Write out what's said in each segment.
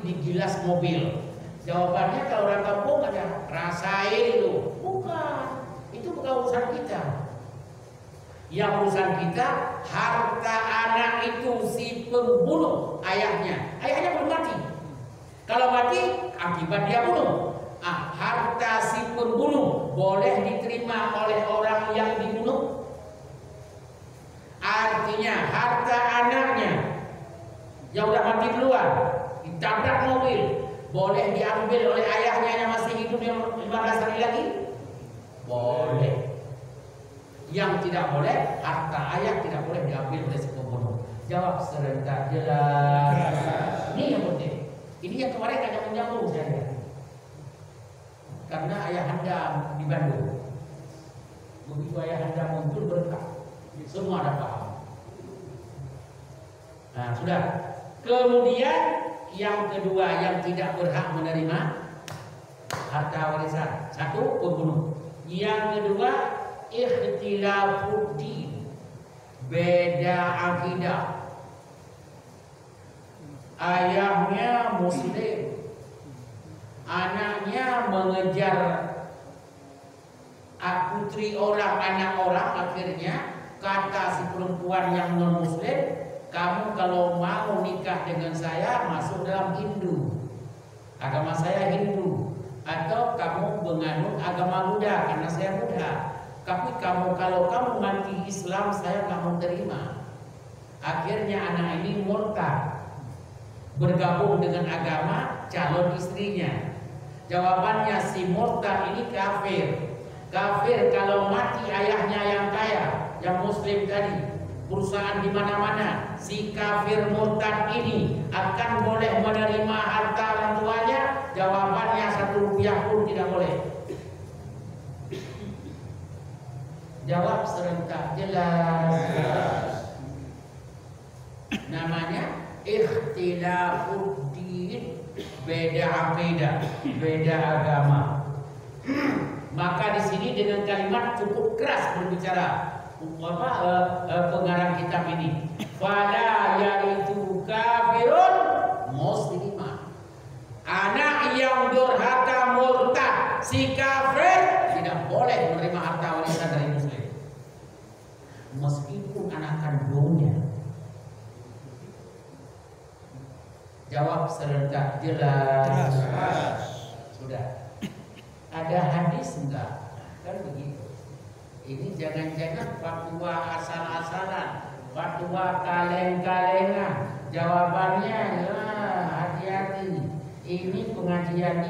di gilas mobil. Jawabannya kalau orang kampung ada rasain lu. Bukan, itu bukan urusan kita. Yang urusan kita harta anak itu si pembunuh ayahnya. Ayahnya belum mati. Kalau mati akibat dia bunuh. Harta si pembunuh boleh diterima oleh orang yang dibunuh. Artinya harta anaknya yang udah mati duluan ditabrak mobil boleh diambil oleh ayahnya yang masih hidup yang 15 hari lagi? Boleh. Yang tidak boleh, harta ayah tidak boleh diambil oleh si pembunuh. Jawab serentak jelas. Ini yang penting. Ini yang kemarin hanya menyambung saya. Karena ayah anda di Bandung. Begitu ayah anda muncul berkah. Semua ada paham. Nah, sudah. Kemudian yang kedua yang tidak berhak menerima harta warisan. Satu, pembunuh. Yang kedua, ikhtilafuddin, beda akidah. Ayahnya muslim, anaknya mengejar putri orang, anak orang. Akhirnya kata si perempuan yang non muslim, kamu kalau mau nikah dengan saya masuk dalam Hindu, agama saya Hindu, atau kamu menganut agama Buddha karena saya Buddha. Tapi kalau kamu mati Islam saya nggak mau terima. Akhirnya anak ini murtad, bergabung dengan agama calon istrinya. Jawabannya si murtad ini kafir. Kafir kalau mati ayahnya yang kaya, yang muslim tadi, perusahaan di mana-mana, si kafir murtad ini akan boleh menerima harta orang tuanya? Jawabannya 1 rupiah pun tidak boleh. Jawab serentak jelas. Namanya ikhtilafuddin, beda akidah, beda agama. Maka di sini dengan kalimat cukup keras berbicara pengarang kitab ini. Fala yaitu kafirun muslimah. Anak yang durhaka murtad, si kafir tidak boleh menerima harta warisan dari muslim. Meskipun anak kandungnya. Jawab serentak jelas. Sudah. Ada hadis enggak? Kan begitu. Ini jangan-jangan fatwa asal-asalan, fatwa kaleng-kalengan. Jawabannya hati-hati. Ini pengajian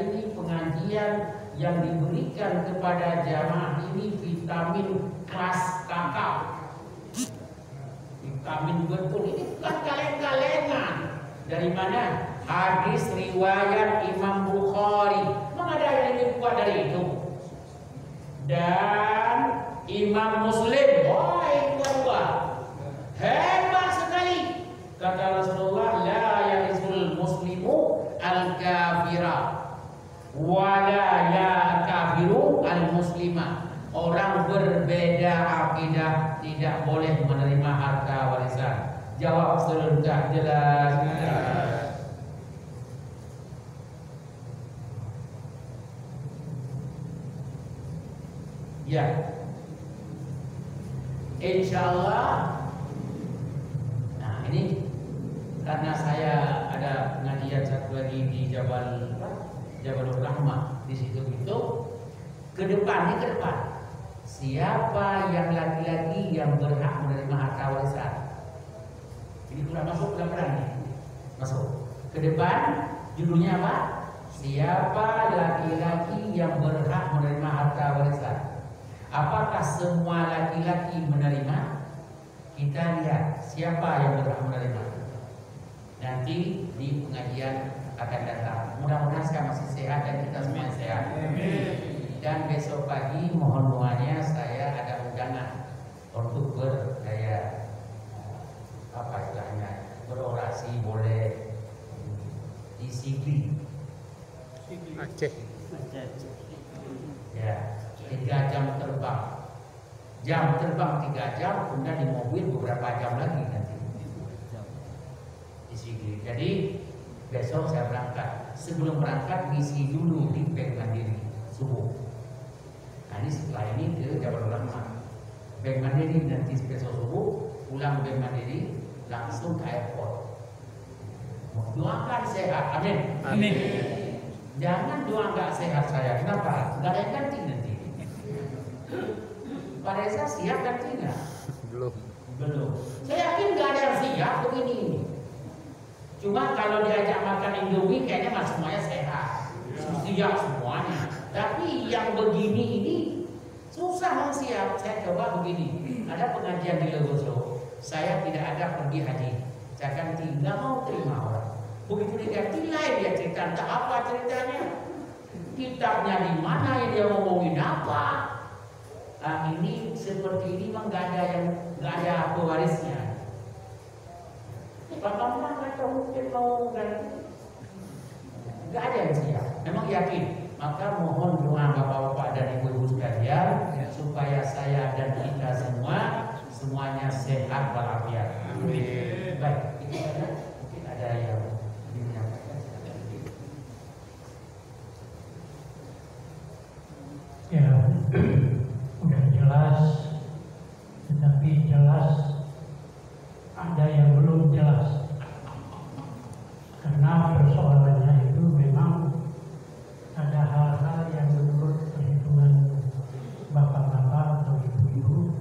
yang diberikan kepada jamaah ini vitamin kelas kakao. Vitamin betul, ini bukan kaleng-kalengan. Dari mana? Hadis riwayat Imam Bukhari. Memang ada yang lebih kuat dari itu. Dan Imam Muslim, kuat. Hebat sekali. Kata Rasulullah, la yarisul muslimu al-kafira wala ya kafiru al-muslimah. Orang berbeda akidah tidak boleh menerima harta warisan. Jawab serentak jelas. Ya, insyaallah. Nah ini karena saya ada pengajian satu lagi di Jabalur Rahmah di situ itu. Ke depan siapa yang laki-laki yang berhak menerima harta warisan? Ini kurang masuk pelajaran nih. Masuk. Ke depan judulnya apa? Siapa laki-laki yang berhak menerima harta warisan? Apakah semua laki-laki menerima? Kita lihat siapa yang berhak menerima. Nanti di pengajian akan datang. Mudah-mudahan saya masih sehat dan kita semua sehat. Dan besok pagi mohon doanya, saya ada undangan untuk berorasi boleh di Sigli. Aceh. Ya, 3 jam terbang. Jam terbang 3 jam, kemudian di mobil beberapa jam lagi nanti di Sigli. Jadi besok saya berangkat. Sebelum berangkat ngisi dulu di Bank Mandiri subuh. Nah ini setelah ini ke Jabal Rahmah. Bank Mandiri nanti besok subuh pulang Bank Mandiri langsung ke airport. Doakan sehat, amin. Amin. Jangan doa nggak sehat saya. Kenapa? Nggak ada yang ganti nanti. Pak Reza siap gantinya? Belum. Saya yakin nggak ada yang siap begini ini. Cuma kalau diajak makan Indomie kayaknya mas semuanya sehat, siap semuanya. Tapi yang begini ini susah mau siap. Saya coba begini. Ada pengajian di Legoso. Saya tidak ada pergi haji. Saya akan tinggal mau terima orang. Begitu diganti lain dia cerita. Entah apa ceritanya. Kitabnya di mana yang dia ngomongin apa. Nah, ini seperti ini memang nggak ada pewarisnya. Pak Bambang atau mungkin mau ganti, nggak ada yang siap. Memang yakin. Maka mohon doa bapak-bapak dan ibu-ibu sekalian supaya saya dan kita semuanya sehat walafiat. Amin. Baik, itu saja. Mungkin ada yang menyampaikan. Ya, udah jelas, tetapi jelas ada yang belum jelas. Karena persoalannya itu memang ada hal-hal yang menurut perhitungan bapak-bapak atau ibu-ibu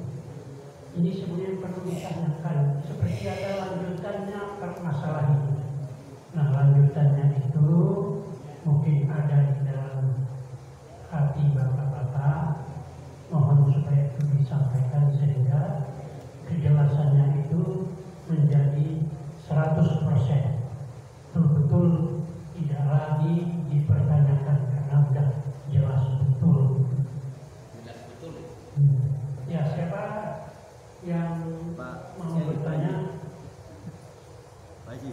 ini sebenarnya perlu ditanyakan. Seperti ada lanjutannya per masalah ini. Nah, lanjutannya itu mungkin ada di dalam hati bapak-bapak. Mohon supaya itu disampaikan sehingga kejelasannya itu menjadi 100%. Betul-betul tidak lagi dipertanyakan karena sudah jelas betul. Jelas betul. Ya, siapa yang mau bertanya? Pak Haji.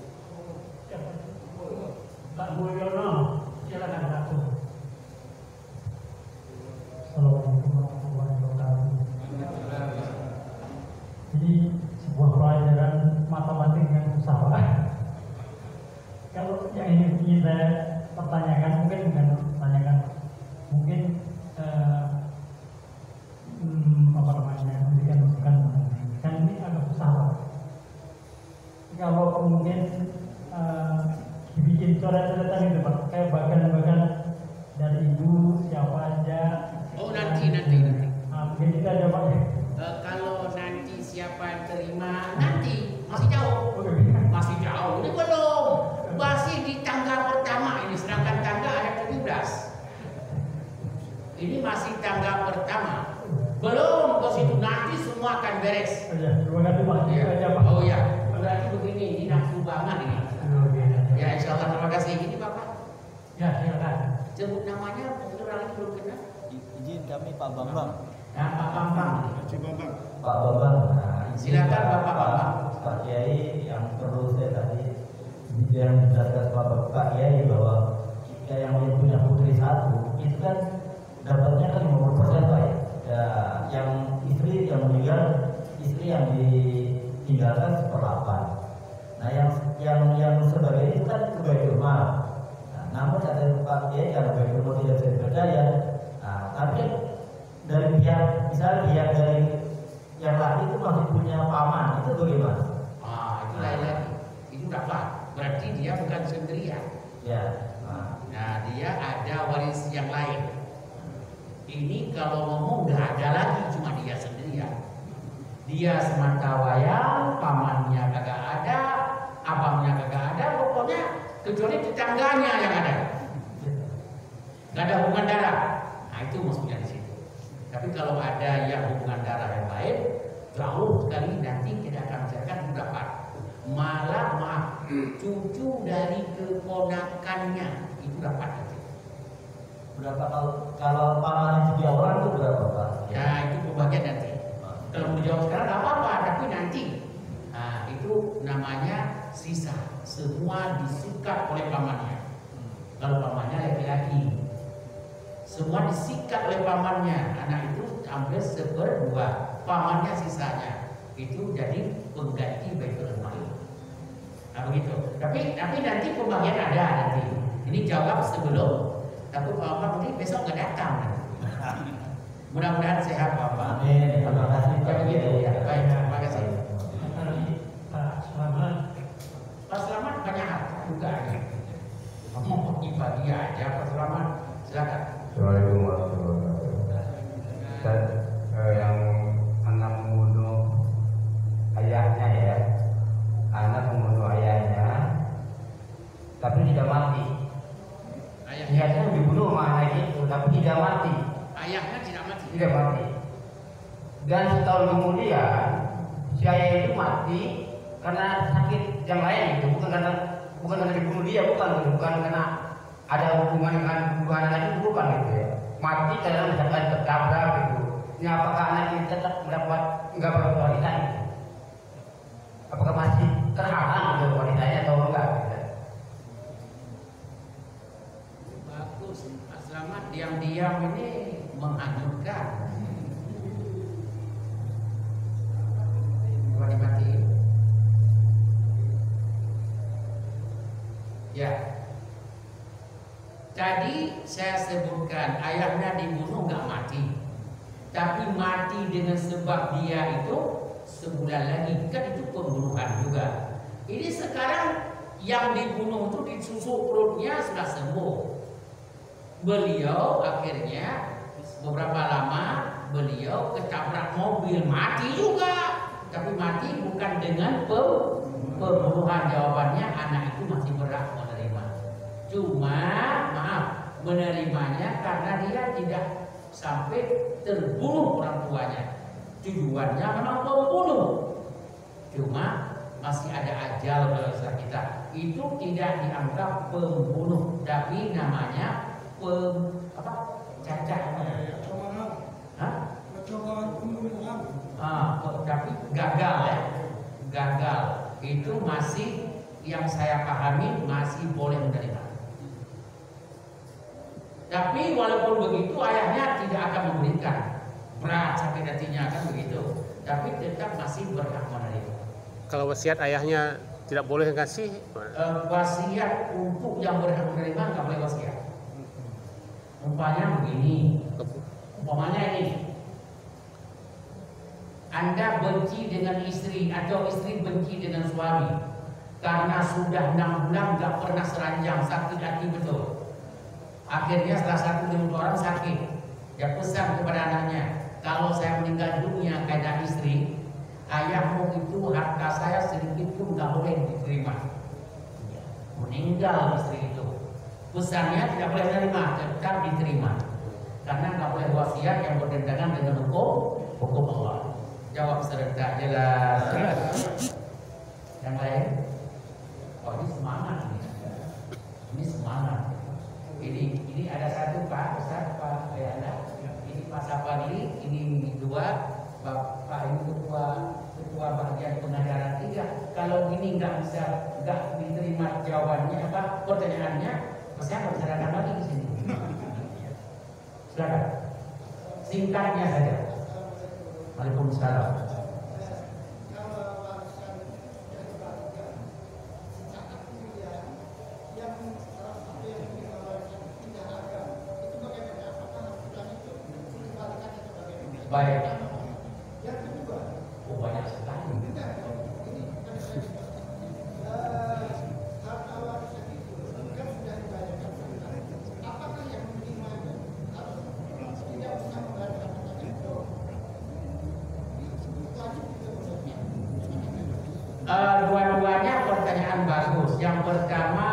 Siapa? Pak Mulyono, silakan Pak. Assalamualaikum warahmatullahi wabarakatuh. Jadi sebuah pelajaran matematik yang salah. Kalau yang ini ingin saya pertanyakan, mungkin kan ini agak salah. Kalau mungkin dibikin coret-coretan gitu Pak, kayak bagan-bagan dari ibu siapa aja. Oh nanti. Nah, mungkin kita ada Pak. Kalau nanti siapa yang terima nanti masih jauh. Oke. Masih jauh. Ini belum. Masih di tangga pertama ini, sedangkan tangga ada 17. Ini masih tangga pertama. Belum ke situ, nanti semua akan beres. Oh ya, terima kasih Pak. Iya. Itu aja, Pak. Oh ya, berarti begini, ini nafsu banget ini. Oke. Ya insya Allah terima kasih. Ini Bapak, Ya, silakan. sebut namanya, betul lagi belum kenal. Izin kami Pak Bambang. Nah, Pak Bambang. Pak Bambang. Nah, Silakan Bapak Bambang. Pak Kiai, yang perlu saya tadi yang dijelaskan Pak Kiai bahwa jika yang punya putri satu itu kan dapatnya kan 50% Pak ya. Ya, yang istri yang meninggal, istri yang ditinggalkan 1/8. Nah, yang sebagai itu kan kebaikan rumah. Nah, namun kata Pak Kiai karena kebaikan rumah tidak bisa dipercaya. Nah, tapi dari pihak misalnya pihak dari yang laki itu masih punya paman, itu bagaimana? Itu lain lagi. Itu dapat. Berarti dia bukan sendirian. Ya. Nah, dia ada waris yang lain. Ini kalau ngomong nggak ada lagi, cuma dia sendirian. Dia semata wayang, pamannya kagak ada, abangnya kagak ada, pokoknya kecuali tetangganya yang ada. Nggak ada hubungan darah. Nah itu maksudnya di situ. Tapi kalau ada yang hubungan darah yang lain, jauh sekali nanti kita akan bicarakan itu dapat. Malah maaf, cucu dari keponakannya itu dapat nanti. Berapa kalau pamannya 3 orang itu berapa Pak? Ya itu pembagian nanti. Kalau mau jawab sekarang nggak apa-apa, tapi nanti. Nah itu namanya sisa. Semua disikat oleh pamannya. Kalau pamannya laki-laki, semua disikat oleh pamannya. Anak itu hampir 1/2. Pamannya sisanya. Itu jadi pengganti baitul mal. Nah, begitu. Tapi nanti pembagian ada nanti. Ini jawab sebelum. Takut Bapak nanti besok nggak datang. Mudah-mudahan sehat Bapak. Amin. Terima kasih. Ya begitu ya. Baik, terima kasih. Pak Selamat. Pak Selamat banyak harta juga ya. Kamu bagi aja Pak Selamat. Silakan. Assalamualaikum warahmatullahi wabarakatuh. Dan yang anak membunuh ayahnya ya, anak membunuh ayahnya, tapi tidak mati. Ayahnya dibunuh sama anak itu, tapi tidak mati. Ayahnya tidak mati. Tidak mati. Dan setahun kemudian si ayah itu mati karena sakit yang lain itu, bukan karena dibunuh dia, bukan karena ada hubungan dengan anak itu, bukan gitu ya. Mati karena misalkan tertabrak gitu. Ini apakah anak ini tetap nggak berkualitas? Gitu? Apakah masih terhalang gitu kualitasnya atau enggak? Gitu? Bagus, Pak Selamat diam-diam ini menghanyutkan. Coba dimatiin. Ya. Tadi saya sebutkan ayahnya dibunuh nggak mati, tapi mati dengan sebab dia itu sebulan lagi, kan itu pembunuhan juga. Ini sekarang yang dibunuh itu disusuk perutnya sudah sembuh. Beliau akhirnya beberapa lama beliau ketabrak mobil, mati juga, tapi mati bukan dengan pembunuhan. Jawabannya anak itu masih berhak menerima. Cuma maaf, menerimanya karena dia tidak sampai terbunuh orang tuanya. Tujuannya memang membunuh. Cuma masih ada ajal bangsa kita. Itu tidak dianggap pembunuh, tapi namanya cacat. Tapi gagal ya. Gagal. Itu masih yang saya pahami masih boleh menerima. Tapi walaupun begitu ayahnya tidak akan memberikan, berat sakit hatinya kan begitu. Tapi tetap masih berhak menerima. Kalau wasiat ayahnya tidak boleh ngasih? Wasiat untuk yang berhak menerima nggak boleh wasiat. Umpamanya begini, ini, Anda benci dengan istri atau istri benci dengan suami karena sudah 6 bulan nggak pernah seranjang, sakit hati betul. Akhirnya salah satu dari orang sakit, dia pesan kepada anaknya, kalau saya meninggal dunia karena istri, ayahmu itu harta saya sedikit pun nggak boleh diterima. Meninggal istri itu, pesannya tidak boleh diterima, tetap diterima, karena nggak boleh wasiat yang bertentangan dengan hukum Allah. Jawab serentak jelas. Yang lain? Oh ini semangat ini semangat. Ini ada satu Pak Ustaz, Pak Ayanda, ini Pak Sapagli, ini 2, Bapak ini ketua bagian pengajaran 3. Kalau gini nggak diterima jawabannya pertanyaannya, saya nggak bisa datang lagi di sini. Silakan, singkatnya saja. Waalaikumsalam. Baik. Oh, banyak sekali. Dua-duanya pertanyaan bagus. Yang pertama,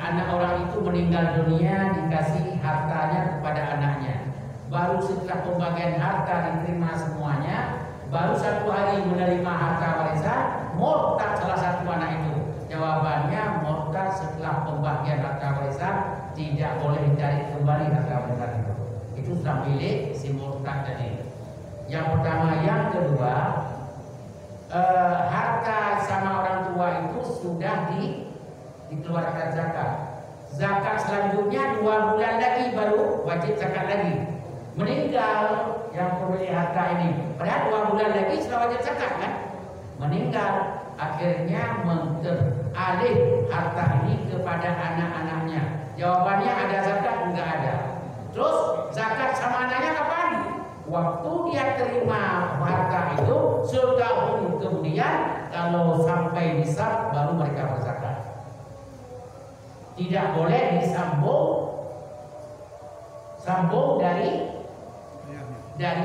anak orang itu meninggal dunia dikasih hartanya kepada anaknya. Baru setelah pembagian harta diterima semuanya, baru 1 hari menerima harta warisan, murtad salah satu anak itu. Jawabannya murtad setelah pembagian harta warisan, tidak boleh dicari kembali harta warisan itu. Itu sudah milik si murtad tadi. Yang pertama, yang kedua, harta sama orang tua itu sudah dikeluarkan zakat. Zakat selanjutnya 2 bulan lagi baru wajib zakat lagi. Meninggal yang pemilik harta ini, padahal 2 bulan lagi sudah wajib zakat kan? Meninggal akhirnya mengalih harta ini kepada anak-anaknya? Jawabannya ada zakat? Enggak ada. Terus zakat sama anaknya kapan? Waktu dia terima harta itu setahun kemudian, kalau sampai nisab baru mereka berzakat. Tidak boleh disambung dari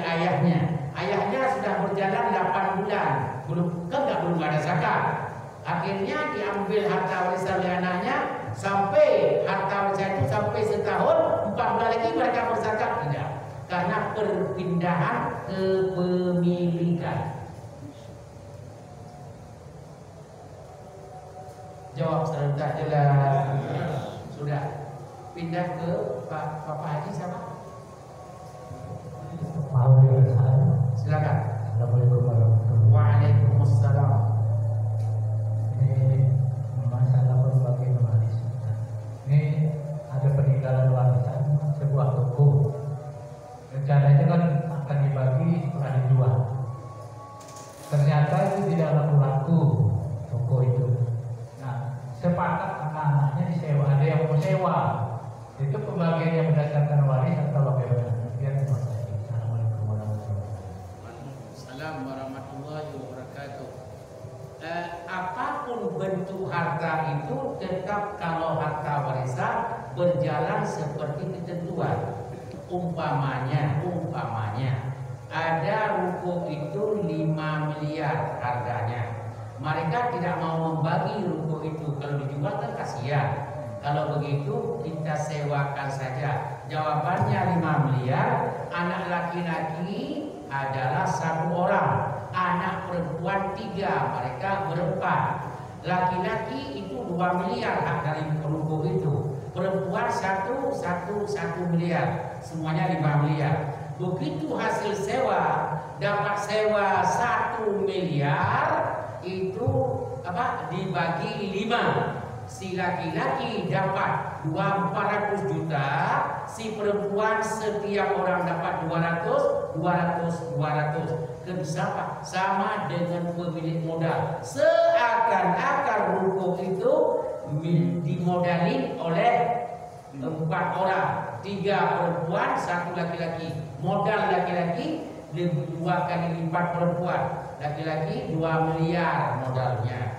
ayahnya. Ayahnya sudah berjalan 8 bulan, belum ada zakat. Akhirnya diambil harta warisan oleh anaknya, sampai harta warisan itu sampai setahun, 4 bulan lagi mereka berzakat. Tidak, karena perpindahan kepemilikan. Jawab serentak jelas. Sudah. Pindah ke Pak Haji siapa? Silakan. Assalamualaikum warahmatullahi wabarakatuh. Waalaikumsalam. Ini masalah berbagi waris. Ini ada peninggalan warisan sebuah toko. Rencananya kan akan dibagi setelah dijual. Ternyata itu tidak laku-laku toko itu. Nah, sepakat anak-anaknya disewa, ada yang mau sewa. Itu pembagiannya berdasarkan waris atau bagaimana? Assalamualaikum warahmatullahi wabarakatuh. Assalamualaikum warahmatullahi wabarakatuh. Apapun bentuk harta itu tetap kalau harta warisan berjalan seperti ketentuan. Umpamanya ada ruko itu 5 miliar harganya. Mereka tidak mau membagi ruko itu, kalau dijual kan kasihan. Kalau begitu kita sewakan saja. Jawabannya 5 miliar. Anak laki-laki adalah 1 orang, anak perempuan 3, mereka berempat. Laki-laki itu 2 miliar hak dari ruko itu. Perempuan 1 miliar, semuanya 5 miliar. Begitu hasil sewa, dapat sewa 1 miliar, itu dibagi 5. Si laki-laki dapat 400 juta, si perempuan setiap orang dapat 200. Kenapa? Sama dengan pemilik modal. Seakan-akan ruko itu dimodali oleh 4 orang, 3 perempuan, 1 laki-laki. Modal laki-laki 2 kali lipat perempuan. Laki-laki 2 miliar modalnya.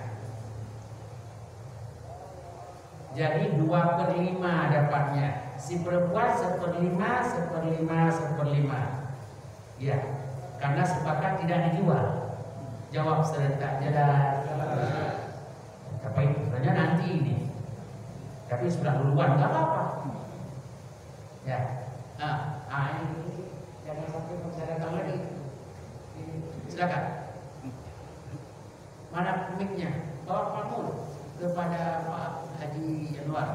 Jadi 2/5 dapatnya. Si perempuan 1/5. Ya, karena sepakat tidak dijual. Jawab serentak jelas. Tapi sebenarnya nanti ini. Tapi sudah duluan, nggak apa-apa. Ya, ini jangan sampai membicarakan lagi. Silakan. Mana mic-nya? Bawa Pak Mul kepada Pak Haji Anwar.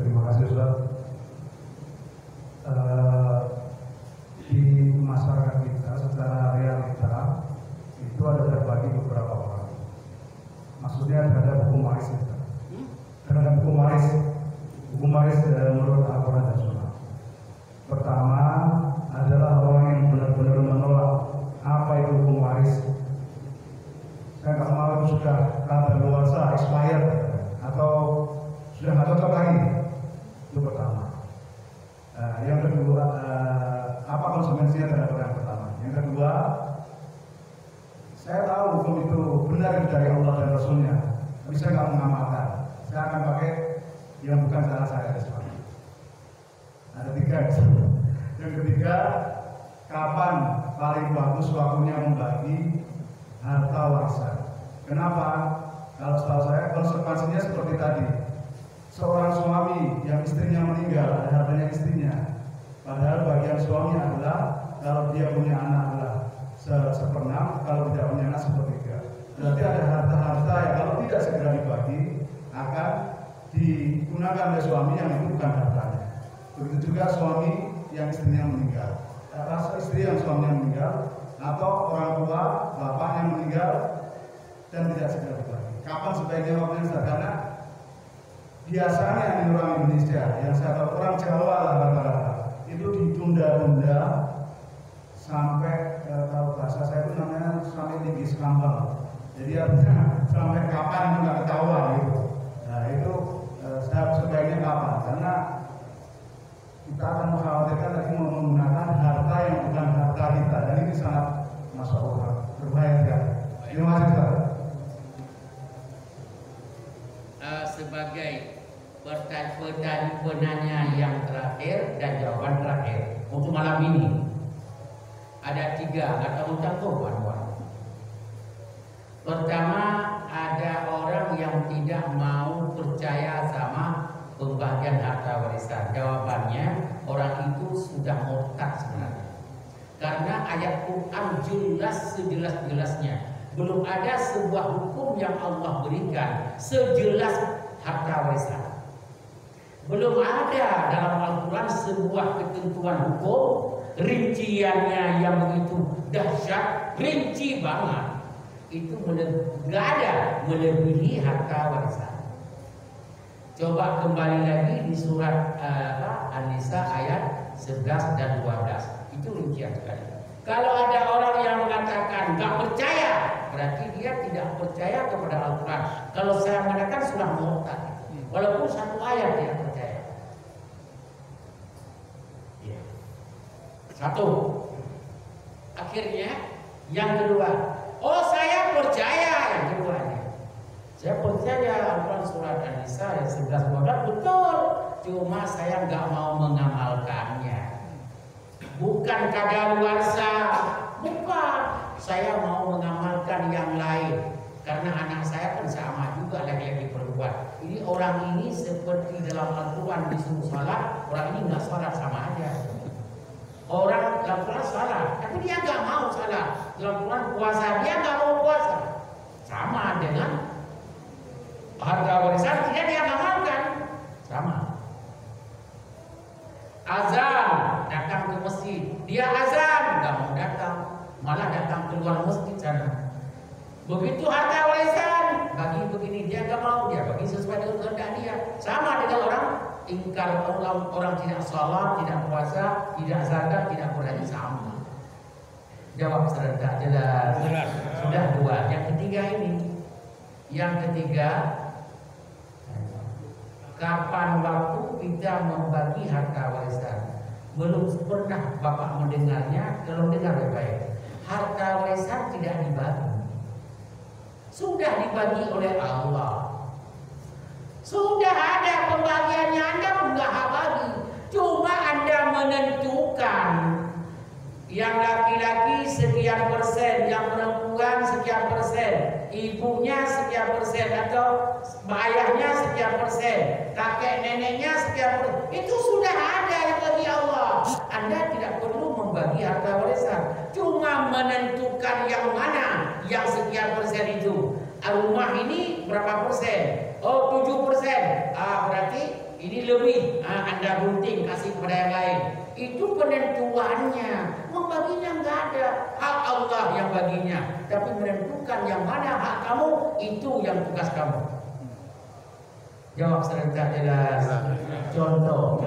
Terima kasih Ustaz. Di masyarakat kita secara realita itu ada terbagi beberapa orang. Maksudnya terhadap hukum waris itu. Terhadap hukum waris menurut Al-Quran dan Sunnah. Pertama adalah orang yang benar-benar menolak apa itu hukum waris. Saya nggak mau itu sudah kadaluarsa, expired, atau sudah nggak cocok lagi. Itu pertama. Yang kedua, apa konsekuensinya terhadap yang pertama? Yang kedua, saya tahu hukum itu benar dari Allah dan Rasulnya, tapi saya nggak mengamalkan. Saya akan pakai yang bukan cara saya. Ada 3. Yang ketiga, kapan paling bagus waktunya membagi harta warisan? Kenapa? Kalau setahu saya konsekuensinya seperti tadi. Seorang suami yang istrinya meninggal, ada hartanya istrinya. Padahal bagian suami adalah kalau dia punya anak adalah 1/6, kalau tidak punya anak 1/3. Berarti ada harta-harta yang kalau tidak segera dibagi akan digunakan oleh suami yang itu bukan hartanya. Begitu juga suami yang istrinya meninggal. Istri yang suaminya meninggal atau orang tua bapaknya meninggal dan tidak segera dibagi. Kapan sebaiknya waktunya? Karena biasanya di orang Indonesia yang saya tahu orang Jawa lah rata-rata itu di ditunda-tunda sampai kalau bahasa saya itu namanya sampai tinggi sekambang. Jadi artinya sampai kapan itu nggak ketahuan gitu. Nah itu sebaiknya kapan? Karena kita akan mengkhawatirkan lagi menggunakan harta yang bukan harta kita, dan ini sangat masalah berbahaya sekali. Terima kasih Ustaz. Sebagai penanya yang terakhir dan jawaban terakhir untuk malam ini ada 3 kata ucapan kawan-kawan. Pertama, ada orang yang tidak mau percaya sama pembagian harta warisan. Jawabannya, orang itu sudah murtad sebenarnya. Karena ayat Quran jelas sejelas-jelasnya. Belum ada sebuah hukum yang Allah berikan sejelas harta warisan. Belum ada dalam Al-Quran sebuah ketentuan hukum rinciannya yang begitu dahsyat, rinci banget. Itu nggak ada melebihi harta warisan. Coba kembali lagi di surat An-Nisa ayat 11 dan 12. Itu rincian sekali. Kalau ada orang yang mengatakan nggak percaya, berarti dia tidak percaya kepada Al-Quran. Kalau saya mengatakan sudah murtad, walaupun satu ayat tidak percaya. Ya. Satu. Akhirnya yang kedua, oh saya percaya, yang keduanya. Saya percaya Al-Quran surat An-Nisa ayat 11 12 betul, cuma saya nggak mau mengamalkannya. Bukan kadaluarsa, bukan. Saya mau mengamalkan yang lain. Karena anak saya kan sama juga laki-laki perempuan. Ini orang ini seperti dalam Al-Quran disuruh salat, orang ini nggak salat, sama aja. Orang dalam Quran salat, tapi dia nggak mau salat. Dalam Quran puasa, dia nggak mau puasa. Sama dengan harta warisan, tidak dia ngamalkan. Sama. Azan, datang ke masjid, dia azan, nggak mau datang, malah datang keluar masjid sana. Begitu harta warisan, bagi begini dia nggak mau, dia bagi sesuai dengan kehendak dia. Sama dengan orang ingkar, orang tidak sholat, tidak puasa, tidak zakat, tidak berhaji, sama. Jawab serentak jelas. Sudah 2. Yang ketiga ini, yang ketiga, kapan waktu kita membagi harta warisan? Belum pernah Bapak mendengarnya. Kalau dengar baik-baik, harta warisan tidak dibagi. Sudah dibagi oleh Allah. Sudah ada pembagiannya, Anda enggak hak bagi. Cuma Anda menentukan yang laki-laki sekian persen, yang perempuan sekian persen, ibunya sekian persen, atau ayahnya sekian persen, kakek neneknya sekian persen. Itu sudah ada yang bagi Allah. Anda tidak perlu membagi harta warisan, cuma menentukan yang mana yang sekian persen itu. Rumah ini berapa persen? Oh 7%. Berarti ini lebih. Anda gunting kasih kepada yang lain. Itu penentuannya. Membaginya nggak ada. Hak Allah yang baginya. Tapi menentukan yang mana hak kamu, itu yang tugas kamu. Jawab serentak jelas. Contoh.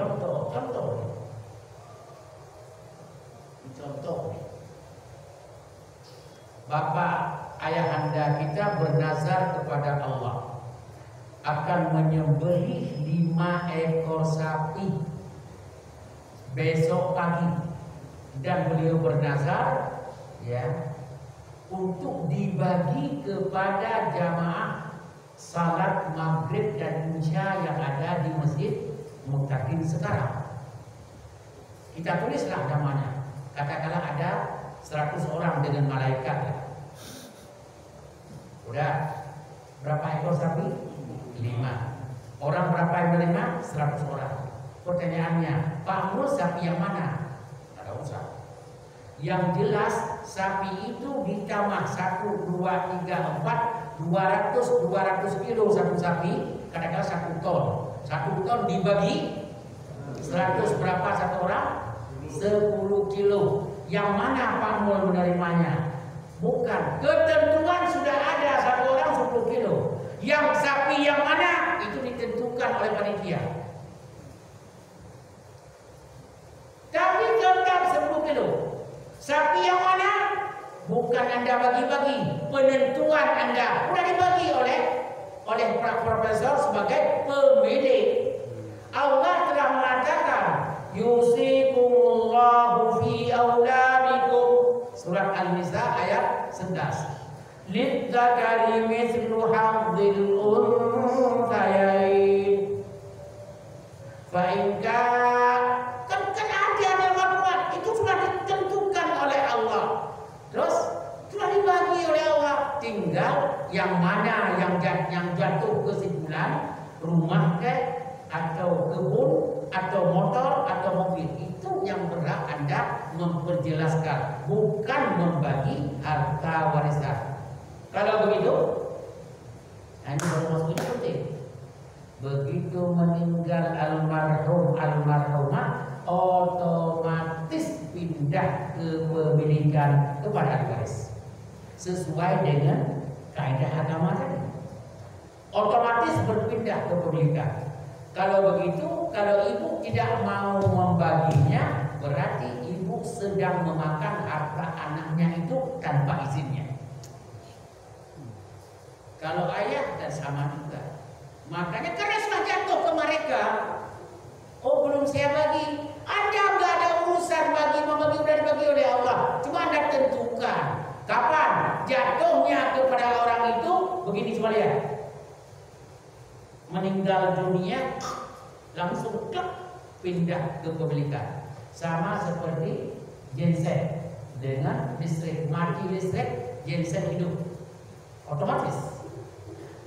Bapak ayahanda kita bernazar kepada Allah akan menyembelih 5 ekor sapi besok pagi, dan beliau bernazar ya untuk dibagi kepada jamaah salat maghrib dan isya yang ada di masjid Muttaqin sekarang. Kita tulislah namanya. Katakanlah ada 100 orang dengan malaikat ya. Udah berapa ekor sapi? 5. Orang berapa yang menerima? 100 orang. Pertanyaannya, Pak Mul sapi yang mana? Tidak usah. Yang jelas sapi itu ditambah 1, 2, 3, 4 200 kilo satu sapi. Kadang-kadang 1 ton. 1 ton dibagi 100 berapa satu orang? 10 kilo. Yang mana Pak Mul menerimanya? Bukan. Ketentuan sudah ada, 1 orang 10 kilo. Yang sapi yang mana? Itu ditentukan oleh panitia. Tapi perempuan Anda sudah dibagi oleh profesor sebagai pemilik. Allah telah mengatakan yusikumullahu fi auladikum, surat An-Nisa ayat 11. Lidzakari mithlu hadzil unthayain. Fa in kan ada maklumat itu sudah ditentukan oleh Allah. Terus sudah dibagi oleh Allah. Tinggal yang mana yang jatuh kesimpulan, rumah atau kebun atau motor atau mobil, itu yang berhak Anda memperjelaskan, bukan membagi harta warisan. Kalau begitu, ini baru masuknya penting. Begitu meninggal almarhum almarhumah, otomatis pindah kepemilikan kepada waris sesuai dengan kaidah agama tadi. Otomatis berpindah kepemilikan. Kalau begitu, kalau ibu tidak mau membaginya, berarti ibu sedang memakan harta anaknya itu tanpa izinnya. Kalau ayah dan sama juga. Makanya karena sudah jatuh ke mereka, oh belum saya bagi. Anda nggak ada urusan membagi udah dibagi oleh Allah. Cuma Anda tentukan kapan jatuhnya kepada orang itu. Begini coba lihat. Meninggal dunia langsung pindah ke kepemilikan, sama seperti genset dengan listrik. Mati listrik, genset hidup otomatis.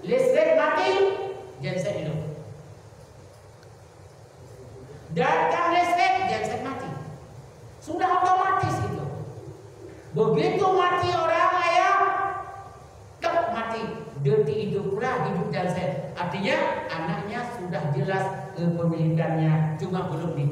Listrik mati, genset hidup. Datang listrik, genset mati. Sudah otomatis itu. Begitu mati orang ayah, mati. Detik itu pula hidup genset. Artinya anaknya sudah jelas kepemilikannya, cuma belum ditentukan.